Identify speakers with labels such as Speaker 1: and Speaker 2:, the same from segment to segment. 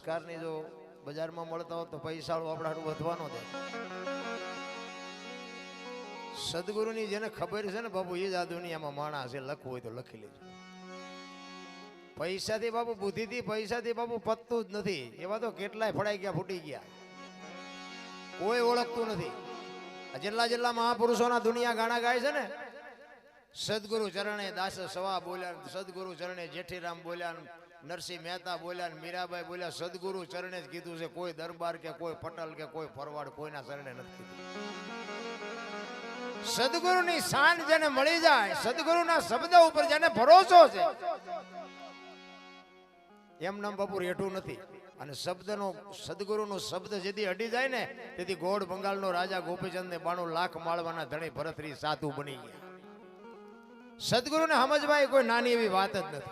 Speaker 1: કારની જો બજારમાં મળતા હોય તો પૈસાળો આપણા વધવાનો દે. સદગુરુની જેને ખબર છે ને બાપુ એ જ આ દુનિયામાં માણસ છે. લખવું હોય તો લખી લેજો. પૈસાથી બાપુ, બુદ્ધિથી, પૈસાથી બાપુ પતતું જ નથી. એવા તો કેટલાય ફળાઈ ગયા, ફૂટી ગયા, કોઈ ઓળખતું નથી. જેટલા જેટલા મહાપુરુષોના દુનિયા ગાણા ગાય છે ને, સદગુરુ ચરણે દાસ સવા બોલ્યા, સદગુરુ ચરણે જેઠીરામ બોલ્યા, નરસિંહ મહેતા બોલ્યા, મીરાબાઈ બોલ્યા. સદગુરુ ચરણે જ કીધું છે. કોઈ દરબાર કે કોઈ પટલ કે કોઈ ફરવાડ કોઈના ચરણે નથી કીધું. સદગુરુની શાન જેને મળી જાય, સદગુરુના શબ્દ ઉપર જેને ભરોસો છે, એમ નામ બાપુ રેઠું નથી. અને શબ્દનો, સદગુરુનો શબ્દ જેથી અડી જાય ને, તેથી ગોળ બંગાળનો રાજા ગોપીચંદ ને 92 લાખ માળવાના ધણી ભરતરી સાધુ બની ગયા. સદગુરુને સમજવાય કોઈ નાની એવી વાત જ નથી.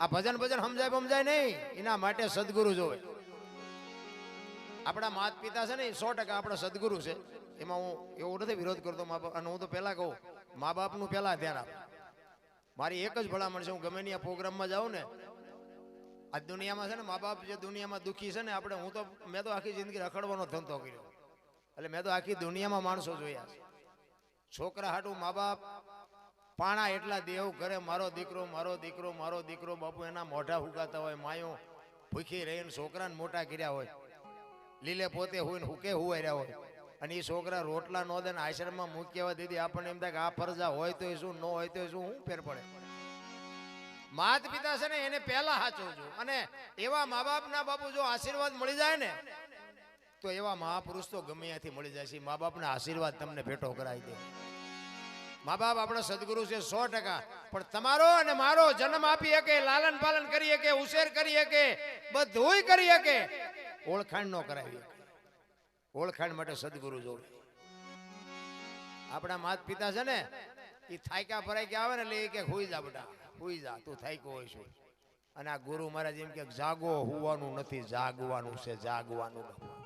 Speaker 1: આ ભજન સમજાય નહીં. એના માટે સદગુરુ જોવે. આપણા માતા પિતા છે ને, 100% આપણા સદગુરુ છે. એમાં હું એવું નથી વિરોધ કરતો મા બાપ. અને હું તો પહેલા કહું, મા બાપનું પહેલા ધ્યાન આપ. મારી એક જ ભલામણ છે, હું ગમે ત્યાં પ્રોગ્રામમાં જાઉં ને, આ દુનિયામાં છે ને મા બાપ જે દુનિયામાં દુઃખી છે ને, આપણે, મેં તો આખી જિંદગી રખડવાનો ધંધો કર્યો. એટલે મેં તો આખી દુનિયામાં માણસો જોયા છે. છોકરા હાટું મા બાપ પાણા એટલા દેવ કરે, મારો દીકરો, મારો દીકરો, મારો દીકરો. બાપુ એના મોઢા હુકાતા હોય, માયો ભૂખી રહીને છોકરાને મોટા કર્યા હોય, લીલે પોતે હોય ને હુકે હુવાઈ રહ્યા હોય. અને એ છોકરા રોટલા ન દે ને આશ્રમમાં મૂક્યા દીધી. આપણને એમ થાય કે આ ફરજા હોય તો શું, ન હોય તો શું ફેર પડે. માત પિતા છે ને એને પહેલા સાચવજો. અને એવા મા બાપના બાપુ જો આશીર્વાદ મળી જાય ને, તો એવા મહાપુરુષ તો ગમે ત્યાંથી મળી જાય છે. મા બાપના આશીર્વાદ તમને ભેટો કરાવી દે. મા બાપ આપણા સદગુરુ છે 100%. પણ તમારો અને મારો જન્મ આપી શકે, લાલન પાલન કરી શકે, ઉછેર કરી શકે, બધુંય કરી શકે, ઓળખાણ ન કરાવી શકે. ઓળખાણ માટે સદગુરુ જોવે. આપણા માતા પિતા છે ને, એ થાક્યા ભરાઈ આવે ને, એટલે એ કે હુઈ જા બેટા, હુઈ જા, તું થાક્યો હોય છું. અને આ ગુરુ મહારાજ એમ કે જાગો, હુવાનું નથી, જાગવાનું છે, જાગવાનું નથી.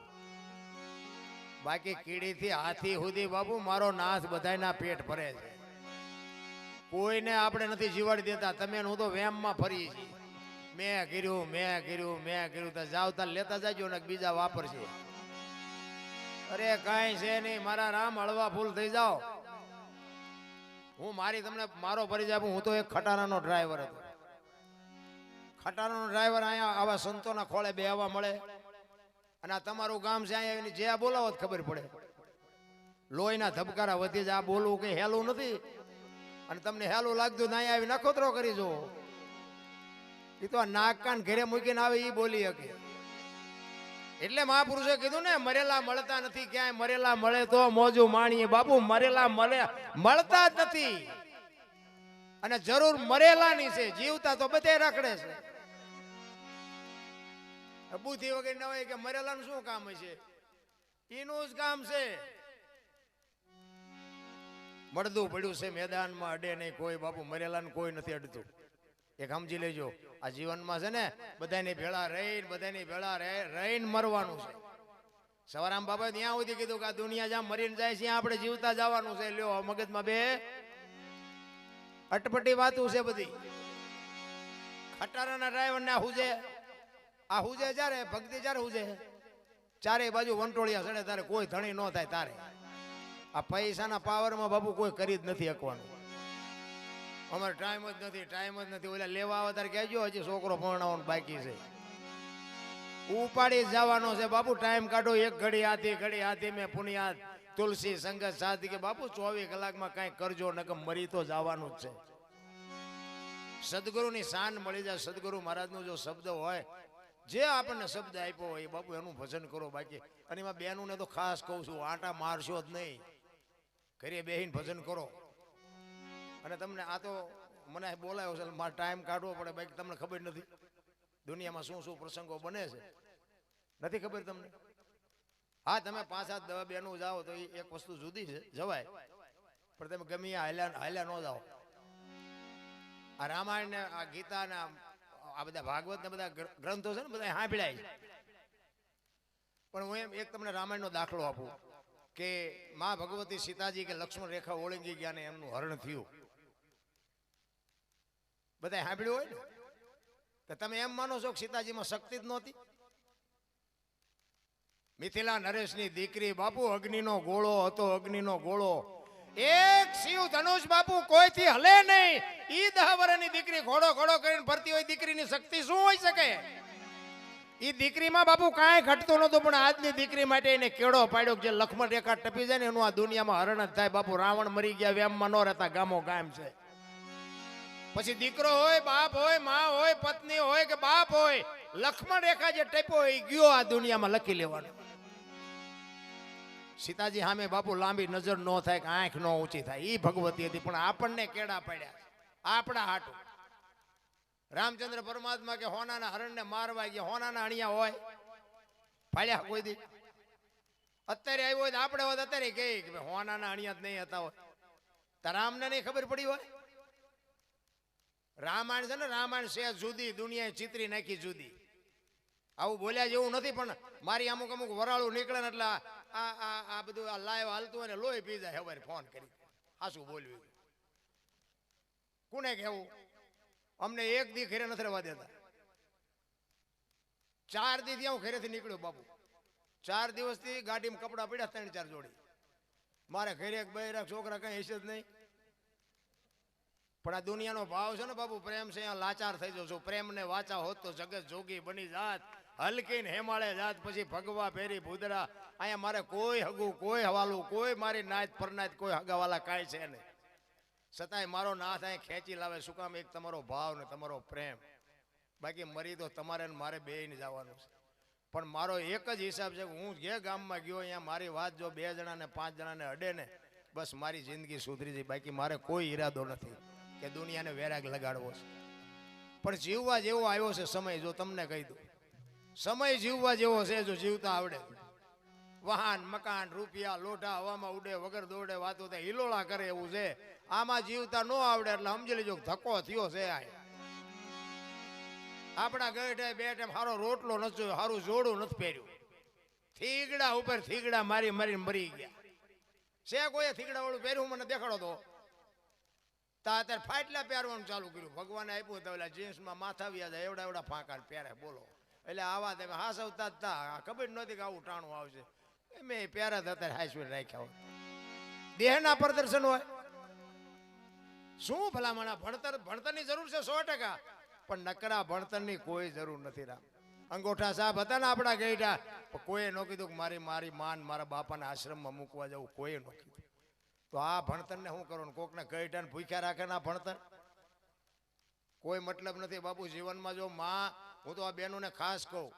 Speaker 1: બાકી કીડીથી હાથી સુધી બાપુ મારો નાથ બધાયના પેટ ભરે છે. કોઈને આપણે નથી જીવાડી દેતા. તમે હું તો વેમમાં ફરી છીએ. મેં કર્યું તો જાવતા લેતા જાજો ને બીજા વાપરશે. અરે કાંઈ છે નહીં, મારા રામ હળવા ફૂલ થઈ જાઓ. હું મારી તમને મારો પરિચય આપું. હું તો એક ખટારાનો ડ્રાઈવર હતો. ખટારાનો ડ્રાઈવર અહીંયા આવા સંતોના ખોળે બેહવા મળે. અને આ તમારું ગામ છે, અહીંયા જે આ બોલાવો જ ખબર પડે. લોહીના ધબકારા વધી જાય. આ બોલવું કઈ હેલું નથી. અને તમને હેલું લાગતું ના આવી નખોતરો કરી જો. એ તો નાક કાન ઘરે મૂકીને આવે એ બોલી શકે. એટલે મહાપુરુષે કીધું ને, મરેલા મળતા નથી ક્યાંય, મરેલા મળે તો મોજું માણીએ. બાપુ મરેલા મળતા જ નથી. અને જરૂર મરેલાની છે, જીવતા તો બધે રખડે છે. બુદ્ધિ વગર ના હોય કે મરેલાનું શું કામ છે? એનું જ કામ છે. મળદું પડ્યું છે મેદાનમાં, અડે નહીં કોઈ. બાપુ મરેલાને કોઈ નથી અડતું. એક સમજી લેજો, આ જીવનમાં છે ને બધાની ભેળા રહીને મરવાનું છે. સવારામ બાબા ત્યાં સુધી કીધું કે આ દુનિયા જ્યાં મરીને જાય છે આપણે જીવતા જવાનું છે. લ્યો મગજમાં બે અટપટી વાતું છે બધી. ખટારાના ડ્રાઈવર ના હુજે, આ હુજે જ્યારે ભક્તિ જ્યારે હુજે, ચારે બાજુ વંટોળિયા ચડે તારે કોઈ ધણી ન થાય. તારે આ પૈસાના પાવરમાં બાપુ કોઈ કરી જ નથી શકવાનું. અમારે ટાઈમ જ નથી. ઓલા લેવા આવે ત્યારે કહેજો હજી છોકરો પરણાવવાનો બાકી છે. ઉપાડી જવાનો છે બાપુ. ટાઈમ કાઢો. એક ઘડી હાથી મેં પુનિયાદ તુલસી સંગત સાથી કે બાપુ 24 કલાકમાં કઈ કરજો, નકર મરી તો જવાનું જ છે. સદગુરુની શાન મળી જાય. સદગુરુ મહારાજનો જો શબ્દ હોય, જે આપણને શબ્દ આપ્યો હોય, બાપુ એનું ભજન કરો. બાકી અને એમાં બેનું ને તો ખાસ કહું છું, આટા મારશો જ નહીં. ઘરે બેહીને ભજન કરો. અને તમને આ તો મને બોલાયો છે, મારે ટાઈમ કાઢવો પડે. બાકી તમને ખબર નથી દુનિયામાં શું શું પ્રસંગો બને છે. નથી ખબર તમને? હા, તમે 5-7 બેનું જાઓ તો એક વસ્તુ જુદી છે, જવાય. પણ તમે ગમે હાલ્યા ન જાઓ. આ રામાયણ ને આ ગીતા ને આ બધા ભાગવત ને બધા ગ્રંથો છે ને, બધા સાંભળ્યા. પણ હું એક તમને રામાયણનો દાખલો આપું કે માં ભગવતી સીતાજી કે લક્ષ્મણ રેખા ઓળંગી ગયા ને એમનું હરણ થયું. બધા સાંભળ્યું હોય ને, તો તમે એમ માનો છો કે સીતાજીમાં શક્તિ જ નહોતી? મિથિલા નરેશની દીકરી બાપુ અગ્નિનો ગોળો હતો, અગ્નિનો ગોળો. એક શિવ ધનુષ બાપુ કોઈથી હલે નહીં. ઈ 10 વર્ષની દીકરી ઘોડો ઘોડો કરીને ફરતી હોય, દીકરીની શક્તિ શું હોઈ શકે? ઈ દીકરીમાં બાપુ કાંઈ ઘટતું નહોતું, પણ આજની દીકરી માટે એને કેળો પાડ્યો. જે લક્ષ્મણ રેખા ટપી જાય ને એનું આ દુનિયામાં હરણ જ થાય બાપુ. રાવણ મરી ગયા, વેમમાં ન રહેતા, ગામો ગામ છે. પછી દીકરો હોય, બાપ હોય, માં હોય, પત્ની હોય કે બાપ હોય, લક્ષ્મણ રેખા જે ટપ્યો હોય એ ગયો આ દુનિયામાં લખી લેવાનો. સીતાજી સામે બાપુ લાંબી નજર ન થાય કે આંખ ન ઊંચી થાય, ઈ ભગવતી હતી. પણ આપણને કેળા પડ્યા આપણા હાટું. રામચંદ્ર પરમાત્મા કે હોનાના હરણને મારવા ગયા, હોનાના અણિયા હોય ફાળ્યા કોઈ દી? અત્યારે આવ્યો હોય તો આપણે હોત અત્યારે કહી કે હોનાના અણિયા જ નહીં હતા હોય. તો રામને નહીં ખબર પડી હોય? રામાયણ છે ને, રામાયણ છે જુદી, દુનિયાએ ચિત્રી નાખી જુદી. આવું બોલ્યા જેવું નથી, પણ મારી અમુક અમુક વરાળું નીકળે ને એટલે આ બધું આ લાઈવ હાલતું હોય ને લોહી પી જાય. હવે ફોન કરી આ શું બોલવું, કોને કહેવું? અમને એક દી ઘરે નથી રહેવા દેતા. 4 દી થી હું ઘરેથી નીકળ્યો બાપુ. 4 દિવસથી ગાડીમાં કપડા પડ્યા 3-4 જોડી. મારે ઘરે એક બૈરા છોકરા કઈ હશે જ નહીં. પણ આ દુનિયાનો ભાવ છે ને બાપુ, પ્રેમ છે, અહીંયા લાચાર થઈ જશો. પ્રેમ ને વાચા હોત તો જગત જોગી બની જાત, હલકીને હેમાળે જાત. પછી ભગવા ફેરી ભૂદડા. અહીંયા મારે કોઈ હગું, કોઈ હવાલું, કોઈ મારી નાત પરનાત, કોઈ હગાવાલા કાંઈ છે નહીં. છતાંય મારો નાથ અહીંયા ખેંચી લાવે. શું કામ? એક તમારો ભાવ ને તમારો પ્રેમ. બાકી મરી તો તમારે ને મારે બેયને જવાનું છે. પણ મારો એક જ હિસાબ છે કે હું જે ગામમાં ગયો અહીંયા મારી વાત જો 2 જણાને 5 જણાને અડે ને, બસ મારી જિંદગી સુધરી જાય. બાકી મારે કોઈ ઈરાદો નથી કે દુનિયાને વેરાગ લગાડવો છે. પણ જીવવા જેવો આવ્યો છે સમય. જો તમને કહી દઉં, સમય જીવવા જેવો છે જો જીવતા આવડે. વાહન, મકાન, રૂપિયા, લોઢા હવામાં ઉડે, વગર દોડે, વાતો થાય, હિલોળા કરે એવું છે. આમાં જીવતા ન આવડે એટલે સમજી લેજો ધક્કો થયો છે. આપણા ગઢે 2 ટાઈમ સારો રોટલો નથી જોયો, સારું જોડું નથી પહેર્યું. થીગડા ઉપર થીગડા મારી મારીને મરી ગયા છે. કોઈ થીગડા વાળું પહેર્યું મને દેખાડો તો. અત્યારે ફાટલા પહેરવાનું ચાલુ કર્યું. ભગવાને આપ્યું તો ઓલા જીન્સમાં માથા વ્યા જાય એવડા એવડા ફાંકા પહેરે. બોલો એટલે આવા તમે હાસવતા જ તા. ખબર નહોતી કે આવું ટાણું આવશે. મેં પહેરા અત્યારે હાઈસ્પીડ રાખ્યા હોય. દેહના પ્રદર્શન હોય શું ભલામણા? ભણતરની જરૂર છે 100%, પણ નકરા ભણતરની કોઈ જરૂર નથી. રામ અંગોઠા સાહેબ હતા ને આપણા ગઈઠા, કોઈએ ન કીધું કે મારી માન મારા બાપાના આશ્રમમાં મૂકવા જવું, કોઈએ ન કીધું. તો આ ભણતરને શું કરો? કોકને ગઈઠાને ભૂખ્યા રાખે ના ભણતર કોઈ મતલબ નથી બાપુ જીવનમાં. જો માં, હું તો આ બહેનોને ખાસ કહું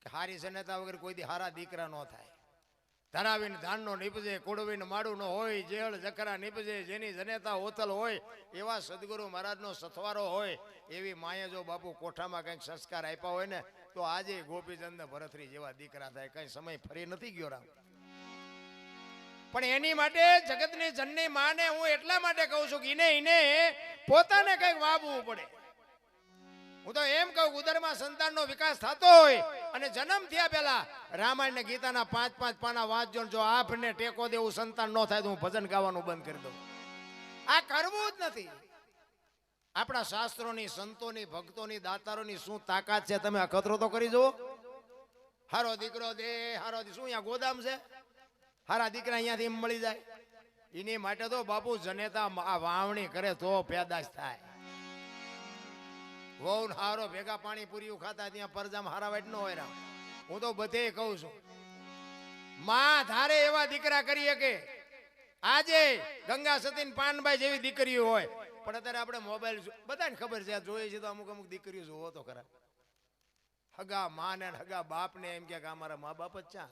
Speaker 1: કે હારી સનેતા વગર કોઈ દી હારા દીકરા ન થાય. ધરાવીને ધાનનો નીપજે, કોડવીને માડું ન હોય, જેળ જકરા નીપજે, જેની જનેતા ઓતલ હોય, એવા સદગુરુ મહારાજનો સથવારો હોય, એવી માએ જો બાપુ કોઠામાં કંઈક સંસ્કાર આપ્યા હોય ને, તો આજે ગોપીચંદ ભરતરી જેવા દીકરા થાય. કઈ સમય ફરી નથી ગયો રામ. પણ એની માટે જગતની જનની માને હું એટલા માટે કહું છું કે એને પોતાને કંઈક વાવવું પડે. હું તો એમ કહું, ઉદરમાં સંતાનનો વિકાસ થતો હોય અને જન્મ થયા પહેલા રામાયણ ને ગીતાના 5-5 પાના વાંચજો. જો આપને ટેકો દેવું સંતાન ન થાય તો હું ભજન ગાવાનું બંધ કરી દઉં. આ કરવું જ નથી. આપણા શાસ્ત્રોની, સંતોની, ભક્તોની, દાતારોની શું તાકાત છે તમે અખતરો તો કરી જુઓ. હારો દીકરો દે, હારો શું અહીંયા ગોદામ છે? હારા દીકરા અહીંયાથી એમ મળી જાય. એની માટે તો બાપુ જનેતા વાવણી કરે તો પેદાશ થાય. વહુ હારો ભેગા પાણીપુરીઓ ખાતા ત્યાં પરજામ હારા વાટ ન હોય રામ. હું તો બધે કહું છું, માં ધારે એવા દીકરા કરી શકે. આજે ગંગા સતીન પાનભાઈ જેવી દીકરીઓ હોય, પણ અત્યારે આપણે મોબાઈલ બધાને ખબર છે જોઈએ છે તો અમુક દીકરીઓ જોવો તો ખરા. હગા માં ને હગા બાપ ને એમ કે અમારા મા બાપ જ ચા.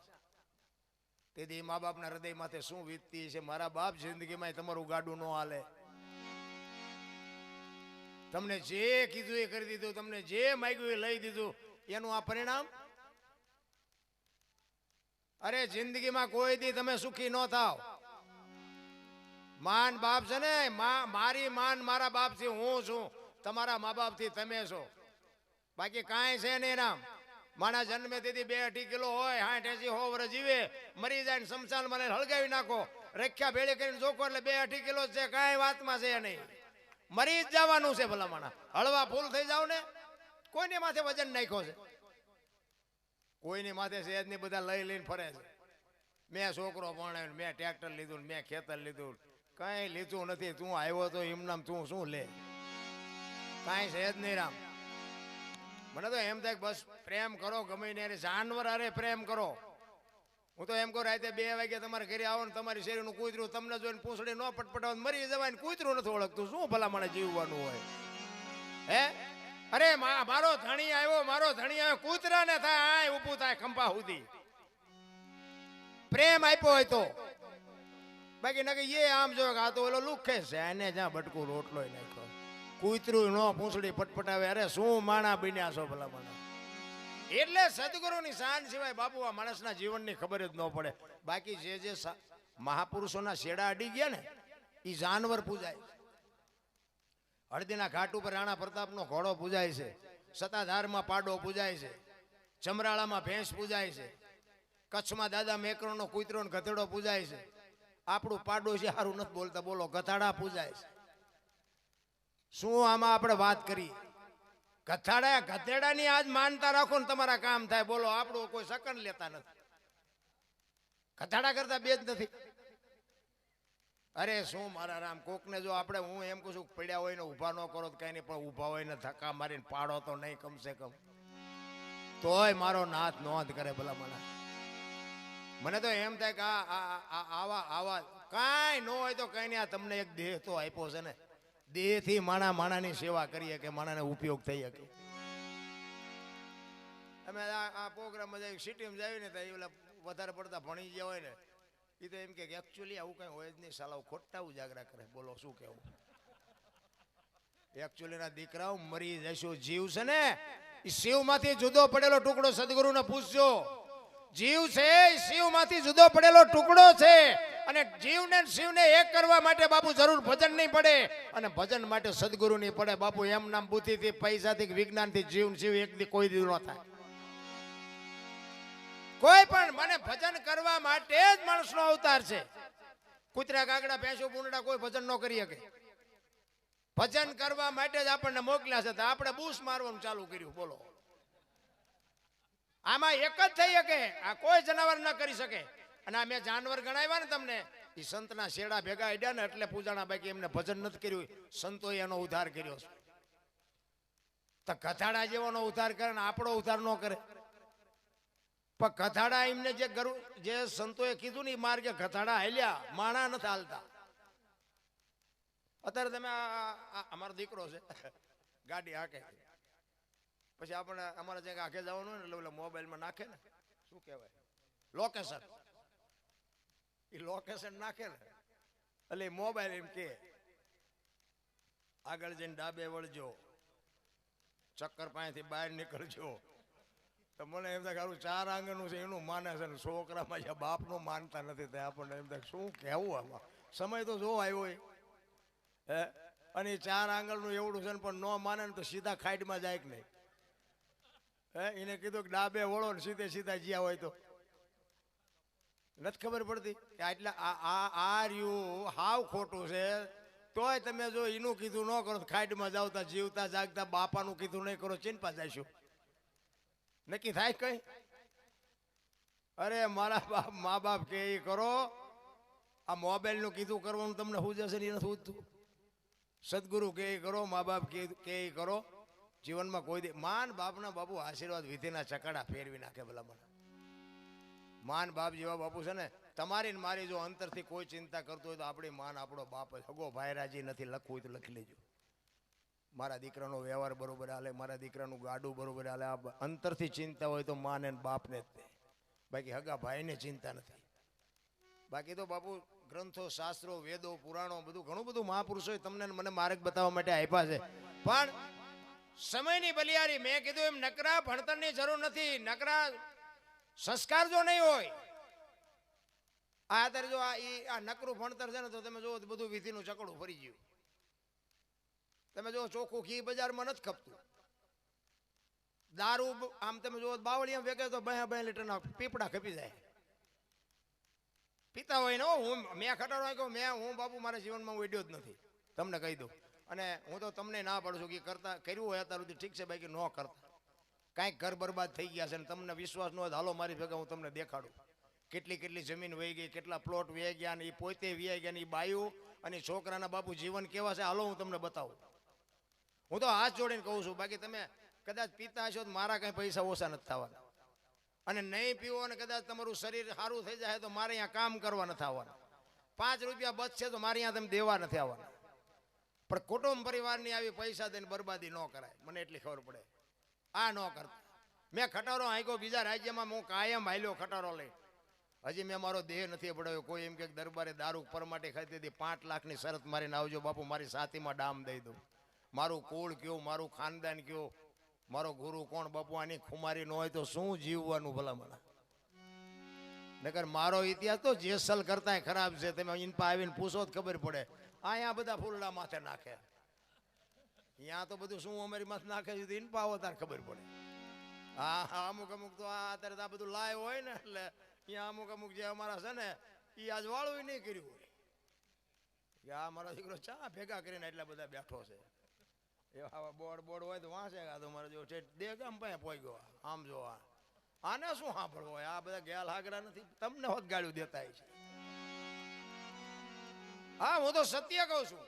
Speaker 1: તેથી મા બાપના હૃદય માથે શું વીતતી છે? મારા બાપ જિંદગીમાં તમારું ગાડું ન હાલે. તમને જે કીધું એ કરી દીધું, તમને જે માંગ્યું એ લઈ દીધું. એનું આ પરિણામ? અરે જિંદગીમાં કોઈ દી તમે સુખી ન થાવ. માન બાપ છે ને, મારી માન મારા બાપ થી હું છું, તમારા મા બાપ થી તમે છો. બાકી કાંઈ છે નહીં રામ. મારા જન્મે તેથી 2-2.5 કિલો હોય, 60-80-100 વર્ષ જીવે, મરી જાય શમશાન મને હળગાવી નાખો, રખ્યા ભેળી કરીને જોખો એટલે 2-2.5 કિલો છે. કાંઈ વાતમાં છે નહીં. મરી જ જવાનું છે ભલામણા. હળવા ફૂલ થઈ જાવ ને, કોઈને માથે વજન નાખ્યો છે? કોઈની માથે સહેજ ની બધા લઈ લઈને ફરે છે. મેં છોકરો ભણાવ્યો, મેં ટ્રેક્ટર લીધું, મેં ખેતર લીધું. કઈ લીધું નથી. તું આવ્યો તો એમનામ તું શું લે? કઈ સહેજ નહીં રામ. મને તો એમ થાય બસ પ્રેમ કરો, ગમે ને જાનવર અરે પ્રેમ કરો. હું તો એમ કહું રાતે 2 વાગે તમારે ઘરે આવો ને તમારી શેરીનું કૂતરું તમને જોઈને પૂંછડી ન પટપટાવ મરી જવાય ને કૂતરું નથી ઓળખતું. શું ભલા મને જીવવાનું હોય? હે અરે મારો ધણી આવ્યો કૂતરા ને થાય ઊભું થાય ખંભા સુધી. પ્રેમ આપ્યો હોય તો. બાકી નકી એ આમ જો આ તો ઓલો લુખે છે, એને જ્યાં બટકું રોટલો નાખ્યો. કૂતરું નો પૂંછડી પટપટાવે. અરે શું માણા બન્યા છો ભલા મને. એટલે સદગુરુની શાન સિવાય બાપુ આ માણસના જીવનની ખબર જ ન પડે. બાકી જે મહાપુરુષોના શેડા અડી ગયા ને એ જાનવર પૂજાય. હળદીના ઘાટ ઉપર રાણા પ્રતાપનો ઘોડો પૂજાય છે. સતાધારમાં પાડો પૂજાય છે. ચમરાળામાં ભેંસ પૂજાય છે. કચ્છમાં દાદા મેકરણનો કૂતરો ને ગધેડો પૂજાય છે. આપણું પાડોશી સારું નથી બોલતા, બોલો ગધાડા પૂજાય છે. શું આમાં આપણે વાત કરી? ગધેડાની આજ માનતા રાખો ને તમારા કામ થાય. બોલો આપણું કોઈ સકન લેતા નથી. ગધાડા કરતા બે જ નથી. અરે શું મારા રામ, કોકને જો આપણે હું એમ કહું છું પડ્યા હોય ને ઊભા ન કરો તો કઈ નહીં, પણ ઊભા હોય ને ધક્કા મારીને પાડો તો નહીં કમસે કમ. તોય મારો નાથ નોંધ કરે ભલા મને તો એમ થાય કે આવા કાંઈ ન હોય તો કઈ નહીં. આ તમને એક દેહ તો આપ્યો છે ને, દેહથી માણાની સેવા કરીએ કે માણાને ઉપયોગ થઈ શકે. અમે આ પ્રોગ્રામમાં જઈ સિટીમાં જાય ને તો એ વધારે પડતા ભણી ગયા હોય ને એ તો એમ કે એકચ્યુઅલી આવું કઈ હોય જ નહીં, સાલાઓ ખોટા ઉજાગરા કરે. બોલો શું કેવું? એકચ્યુઅલી ના દીકરાઓ મરી જશો. જીવ છે ને એ શિવમાંથી જુદો પડેલો ટુકડો. સદગુરુને પૂછજો, જીવ છે શિવમાંથી જુદો પડેલો ટુકડો છે. અને જીવને શિવને એક કરવા માટે બાપુ જરૂર ભજન નહીં પડે, અને ભજન માટે સદગુરુ નહીં પડે. બાપુ એમ નામ બુદ્ધિથી, પૈસાથી, વિજ્ઞાનથી જીવ શિવ એક દી કોઈ દી ન થાય. કોઈ પણ મને ભજન કરવા માટે જ માણસનો અવતાર છે. કૂતરા કાગડા ભેંસો બુંડા કોઈ ભજન ન કરી શકે. ભજન કરવા માટે જ આપણને મોકલ્યા છે. આપણે બૂસ મારવાનું ચાલુ કર્યું. બોલો આમાં એક જ થઈ શકે, આ કોઈ જનાવર ન કરી શકે. અને આ મેં જાનવર ગણાવ્યા ને તમને, એ સંતના શેડા ભેગા અડ્યા ને એટલે પૂજાણા. બાકી એમને ભજન નથી કર્યું, સંતોએ એનો ઉદ્ધાર કર્યો છે. તો ગધાડા જેવાનો ઉદ્ધાર કરે ને આપણો ઉદ્ધાર ન કરે. પણ ગધાડા એમને જે સંતોએ કીધું ને એ માર્ગે ગધાડા હાલ્યા, માણા નથી હાલતા. અત્યારે તમે અમારો દીકરો છે ગાડી હાકે, પછી આપણે અમારે જ્યાં આખે જવાનું ને એટલે મોબાઈલમાં નાખે ને શું કહેવાય લોકેશન, એ લોકેશન નાખે ને એટલે મોબાઈલ એમ કે આગળ જઈને ડાબે વળજો, ચક્કર પાસેથી બહાર નીકળજો. તો મને એમ થાય કે 4 આંગણનું છે એનું માને છે ને છોકરામાં જ્યાં બાપનું માનતા નથી. ત્યાં આપણને એમ થાય શું કહેવું આમાં. સમય તો જો આવ્યો હોય હે, અને 4 આંગણનું એવડું છે ને પણ ન માને ને તો સીધા ખાઈડમાં જાય કે નહીં. હે એને કીધું કે ડાબે વળો ને સીધા જ્યાં હોય તો નથી ખબર પડતી કે આટલા આ રહ્યું હાવ ખોટું છે. તોય તમે જો એનું કીધું ન કરો, ખાઈડમાં જાવતા જીવતા જાગતા બાપાનું કીધું નહીં કરો, ચિંપા જઈશું. નક્કી થાય કઈ? અરે મારા મા બાપ કે એ કરો. આ મોબાઈલ નું કીધું કરવાનું તમને શું જશે ને એ નથી ઉઠતું. સદગુરુ કે કરો, મા બાપ કે કરો. જીવનમાં કોઈ દે માન બાપના બાપુ આશીર્વાદ વિધિના ચકાડા ફેરવી નાખે. ભલા મને માન બાપ જેવા બાપુ છે ને, તમારી ને મારી જો અંતરથી કોઈ ચિંતા કરતો હોય તો આપણી માન આપણો બાપ જ. હગો ભાઈરાજી નથી લખવું હોય તો લખી લેજો. મારા દીકરાનો વ્યવહાર બરોબર હાલે, મારા દીકરાનું ગાડું બરોબર હાલે. આ અંતરથી ચિંતા હોય તો માને બાપને જ તે. બાકી હગા ભાઈને ચિંતા નથી. બાકી તો બાપુ ગ્રંથો, શાસ્ત્રો, વેદો, પુરાણો બધું ઘણું બધું મહાપુરુષોએ તમને મને માર્ગ બતાવવા માટે આપ્યા છે. પણ સમયની બલિયારી, મેં કીધું એમ નકરા ભણતરની જરૂર નથી. નકરા સંસ્કાર જો નહીં હોય, આ અત્યારે જો આ નકરું ભણતર છે ને તો તમે જો બધું વિધિનું ચકડું ફરી ગયું. તમે જો ચોખ્ખું ઘી બજારમાં નથી ખપતું. દારૂ આમ તમે જો બાવળિયા વેકે તો 2 લીટરના પીપડા ખપી જાય. પીતા હોય ને મેં ખટાડો હું બાપુ મારા જીવનમાં હું વેડ્યો જ નથી, તમને કહી દઉં. અને હું તો તમને ના પાડું છું કે કર્યું હોય અત્યાર સુધી ઠીક છે, બાકી ન કરતા. કાંઈક ઘર બરબાદ થઈ ગયા છે ને તમને વિશ્વાસ ન હોય તો હાલો મારી ભેગા હું તમને દેખાડું કેટલી કેટલી જમીન વહી ગઈ, કેટલા પ્લોટ વહી ગયા ને એ પોતે વહી ગયા ને એ બાયું અને છોકરાના બાપુ જીવન કેવા છે હાલો હું તમને બતાવું. હું તો હાથ જોડીને કહું છું, બાકી તમે કદાચ પીતા હશો તો મારા કંઈ પૈસા ઓછા નથી થવાના, અને નહીં પીવો અને કદાચ તમારું શરીર સારું થઈ જાય તો મારે અહીંયા કામ કરવા નથી આવવાના, 5 રૂપિયા બચશે તો મારે અહીંયા તમે દેવા નથી આવવાના. પણ કુટુંબ પરિવારની આવી પૈસા દઈને બરબાદી ન કરાય, મને એટલી ખબર પડે. આ ન કરતા. મેં ખટારો હાંક્યો બીજા રાજ્યમાં, હું કાયમ હાલ્યો ખટારો લઈ. હજી મેં મારો દેહ નથી પડાવ્યો. કોઈ એમ કે દરબારે દારૂ પરમાટે ખાતી હતી, 5 લાખની શરત મારીને આવજો બાપુ, મારી સાતીમાં ડામ દઈ દઉં. મારું કુળ કયો, મારું ખાનદાન કયો, મારો ગુરુ કોણ બાપુ, આની ખુમારી ન હોય તો શું જીવવાનું ભલામણ. નકર મારો ઇતિહાસ તો જેસલ કરતા ખરાબ છે. તમે ઇનપા આવીને પૂછો તો ખબર પડે. અહીંયા બધા ફૂલડા માથે નાખે, અહીંયા તો બધું શું અમારી માથે નાખે છે ઇનપા આવો તાર ખબર પડે. હા હા, અમુક અમુક તો અત્યારે આ બધું લાય હોય ને એટલે અહીંયા અમુક અમુક જે અમારા છે ને એ આજ વાળું નહીં કર્યું હોય કે આ મારો દીકરો ચા ભેગા કરીને એટલા બધા બેઠો છે. એવા બોર્ડ હોય તો વાંચે તો મારો જો દે ગામ પાસે પોઈ ગયો. આમ જો આને શું સાંભળવો હોય, આ બધા ગેલ હાગરા નથી, તમને હોત ગાળ્યું દેતા છે. હા હું તો સત્ય કહું છું,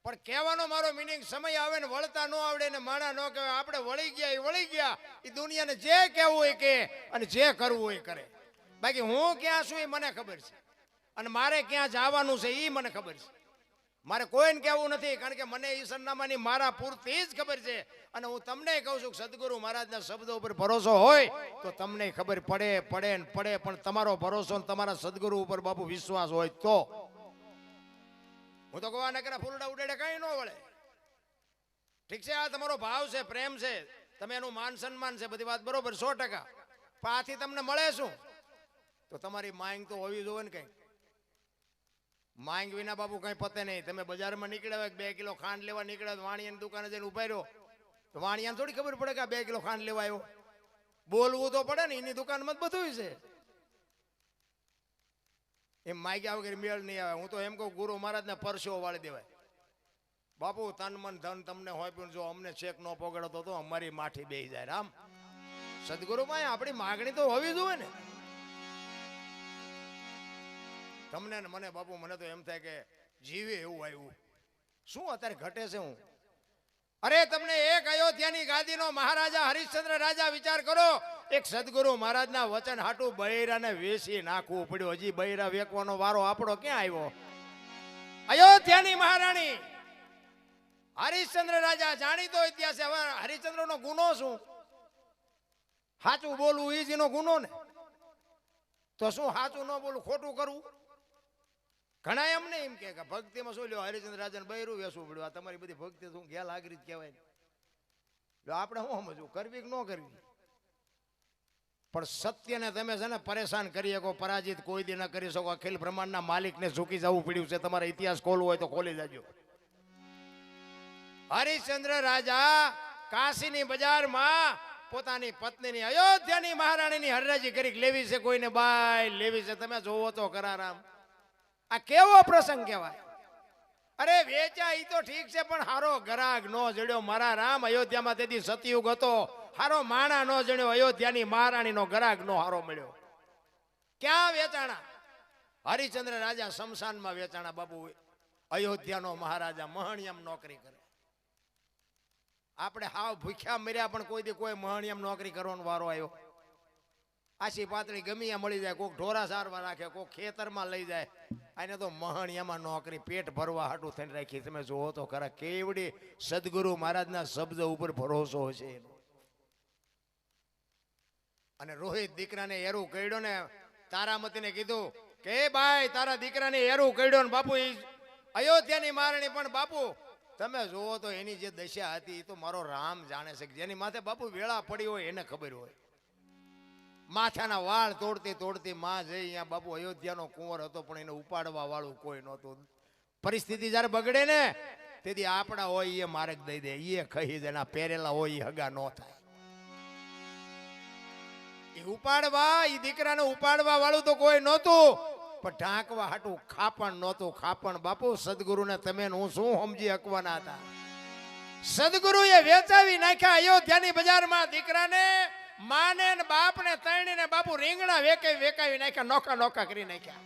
Speaker 1: પણ કહેવાનો મારો મિનિંગ સમય આવે ને વળતા ન આવડે ને માણા ન કહેવાય. આપણે વળી ગયા એ દુનિયાને જે કહેવું હોય કે અને જે કરવું હોય કરે. બાકી હું ક્યાં છું એ મને ખબર છે, અને મારે ક્યાં જવાનું છે એ મને ખબર છે. મારે કોઈને કહેવું નથી, કારણ કે મને ઈ સરનામાની મારા પૂરતી જ ખબર છે. અને હું તમને કહું છું, સદગુરુ મહારાજના શબ્દો ઉપર ભરોસો હોય તો તમને ખબર પડે પણ તમારો ભરોસો તમારા સદગુરુ ઉપર બાપુ વિશ્વાસ હોય તો. હું તો કહું નકરા ફૂલડા ઉડેડે કઈ ન વળે. ઠીક છે, આ તમારો ભાવ છે, પ્રેમ છે, તમે એનું માન સન્માન છે, બધી વાત બરોબર 100%. પણ આથી તમને મળે શું? તો તમારી માંગ તો હોવી જોઈએ ને. કઈ માંગ વિના બાપુ કઈ પતે નહીં. તમે બજારમાં નીકળ્યા 2 કિલો ખાંડ લેવા નીકળ્યા, વાણિયાની દુકાને જઈને ઉભા રહ્યો તો વાણિયાને થોડી ખબર પડે કે 2 કિલો ખાંડ લેવા આવ્યો. બોલવું તો પડે ને, એની દુકાનમાં જ બધું છે. એમ માગ્યા વગર મેળ નહીં આવે. હું તો એમ કહું, ગુરુ મહારાજને પરસેવો વાળી દેવાય. બાપુ તન મન ધન તમને હોય પણ જો અમને ચેક ન પકડતો તો અમારી માઠી બેસી જાય. રામ સદગુરુમાં આપણી માગણી તો હોવી જોઈએ ને. તમને ને મને બાપુ, મને તો એમ થાય કે જીવે એવું આવ્યું. શું અત્યારે ઘટે છે? હું અરે તમને એક અયોધ્યાની ગાદીનો મહારાજા હરિશ્ચંદ્ર રાજા વિચાર કરો. એક સદગુરુ મહારાજના વચન હાટું બૈરાને વેસી નાખવું પડ્યું. હજી બૈરા વેકવાનો વારો આપણો ક્યાં આવ્યો? અયોધ્યાની મહારાણી હરિશ્ચંદ્ર રાજા, જાણીતો ઇતિહાસ. હવે હરિશ્ચંદ્રનો ગુનો શું? સાચું બોલવું એ જ એનો ગુનો ને. તો શું સાચું ન બોલવું, ખોટું કરવું? ઘણા એમ નહીં એમ કે ભક્તિમાં શું લ્યો હરિશ્ચંદ્ર રાજાને બૈરું વેસવું પડ્યું. આ તમારી બધી ભક્તિ શું ગેલ આગરી જ કહેવાય ને. આપણે શું સમજવું, કરવી કે ન કરવી? પણ સત્યને તમે છે ને પરેશાન કરી શકો, પરાજિત કોઈ દી ન કરી શકો. અખિલ બ્રહ્માંડના માલિકને ઝૂકી જવું પડ્યું છે. તમારે ઇતિહાસ ખોલવો હોય તો ખોલી જાજો. હરિશ્ચંદ્ર રાજા કાશીની બજારમાં પોતાની પત્નીની અયોધ્યાની મહારાણીની હરરાજી કરી લેવી છે, કોઈને બાય લેવી છે. તમે જોવો તો કરારામ આ કેવો પ્રસંગ કહેવાય. અરે વેચા ઈ તો ઠીક છે, પણ હારો ગરાગ નો જડ્યો મારા રામ. અયોધ્યામાં તેથી સતયુગ હતો, હારો માણા નો જડ્યો. અયોધ્યાની મહારાણીનો ગરાગ નો હારો મળ્યો. ક્યાં વેચાણા? હરિશ્ચંદ્ર રાજા શમશાનમાં વેચાણા બાબુ. અયોધ્યાનો મહારાજા મહણિયમ નોકરી કરે. આપણે હાવ ભૂખ્યા મર્યા પણ કોઈ દી કોઈ મહણિયમ નોકરી કરવાનો વારો આવ્યો? આછી પાતળી ગમીયા મળી જાય, કોઈક ઢોરા સારવા રાખે, કોઈક ખેતરમાં લઈ જાય. આને તો મહણિયામાં નોકરી પેટ ભરવા હાટું થઈને રાખી. તમે જોવો તો ખરા કેવડી સદગુરુ મહારાજના શબ્દ ઉપર ભરોસો છે એનો. અને રોહિત દીકરાને એરું કઈડ્યો ને, તારામતીને કીધું કે ભાઈ તારા દીકરાને એરું કઈડ્યો ને બાપુ અયોધ્યાની મહારાણી. પણ બાપુ તમે જોવો તો એની જે દશા હતી એ તો મારો રામ જાણે છે. જેની માથે બાપુ વેળા પડી હોય એને ખબર હોય. માથાના વાળ તોડતી માં જઈ અહીંયા બાપુ અયોધ્યાનો કુંવર હતો, પણ એને ઉપાડવા વાળું કોઈ નહોતું. પરિસ્થિતિ જયારે બગડે ને તેથી આપણા હોય એ માર્ગ દઈ દે, એ કહી દે. પહેરેલા હોય એ હગા ન થાય. એ ઉપાડવા, એ દીકરાને ઉપાડવા વાળું તો કોઈ નહોતું, પણ ઢાંકવા હાટું ખાપણ નહોતું. ખાપણ બાપુ સદગુરુને તમે હું શું સમજી હકવાના હતા? સદગુરુએ વેચાવી નાખ્યા અયોધ્યાની બજારમાં દીકરાને, માને ને બાપને તણીને બાપુ રીંગણા વેકાવી નાખ્યા, નોખા નોખા કરી નાખ્યા.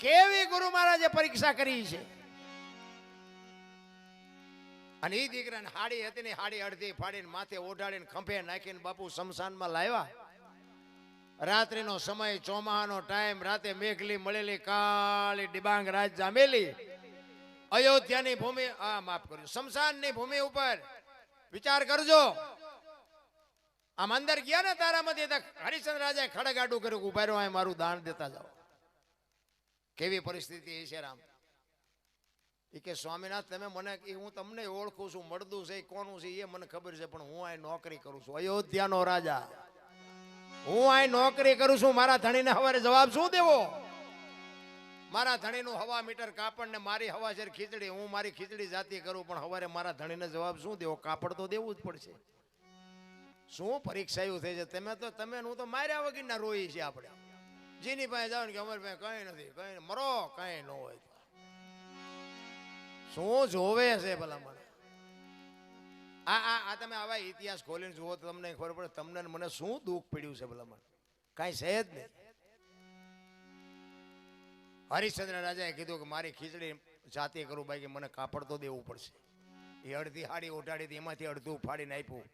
Speaker 1: કેવી ગુરુ મહારાજે પરીક્ષા કરી છે. અને એ દીકરાને હાડી હતી ને હાડી અડધી ફાડીને માથે ઓઢાડીને ખંભે નાખીને બાપુ શમશાનમાં લાવ્યા. રાત્રિનો સમય, ચોમાહાનો ટાઈમ, રાતે મેઘલી મળેલી કાળી ડિબાંગ રાત જામેલી અયોધ્યાની ભૂમિ, માફ કર્યું, શમશાનની ભૂમિ ઉપર વિચાર કરજો. આમ અંદર ગયા ને તારામાંથી હરિશ્ચંદ્ર રાજાએ ખડગાડું કર્યું, ઉભા રહ્યો, અહીં મારું દાન દેતા જાઓ. કેવી પરિસ્થિતિ છે રામ. એ કે સ્વામિનાથ તમે મને, હું તમને ઓળખું છું, મળદું છે કોનું છે એ મને ખબર છે, પણ હું અહીં નોકરી કરું છું, અયોધ્યાનો રાજા, હું અહીં નોકરી કરું છું. મારા ધણીને હવારે જવાબ શું દેવો? મારા ધણીનું હવા મીટર કાપડ ને મારી હવા છે ખીચડી, હું મારી ખીચડી જાતી કરું, પણ હવારે મારા ધણીને જવાબ શું દેવો? કાપડ તો દેવું જ પડશે. શું પરીક્ષાયું થઈ છે. તમે હું તો માર્યા વગરના રોઈ છે. આપણે જેની પાસે જાવ ને કે અમારી પાસે કઈ નથી, કઈ મરો, કઈ ન હોય. શું જોવે છે ભલા મને? આ તમે આવા ઇતિહાસ ખોલીને જુઓ તો તમને ખબર પડે તમને મને શું દુઃખ પડ્યું છે ભલા મને. કઈ છે જ નહીં. હરિશ્ચંદ્ર રાજાએ કીધું કે મારી ખીચડી જાતે કરું, બાકી મને કાપડ તો દેવું પડશે. એ અડધી હાડી ઉઠાડી હતી, એમાંથી અડધું ફાડીને આપ્યું.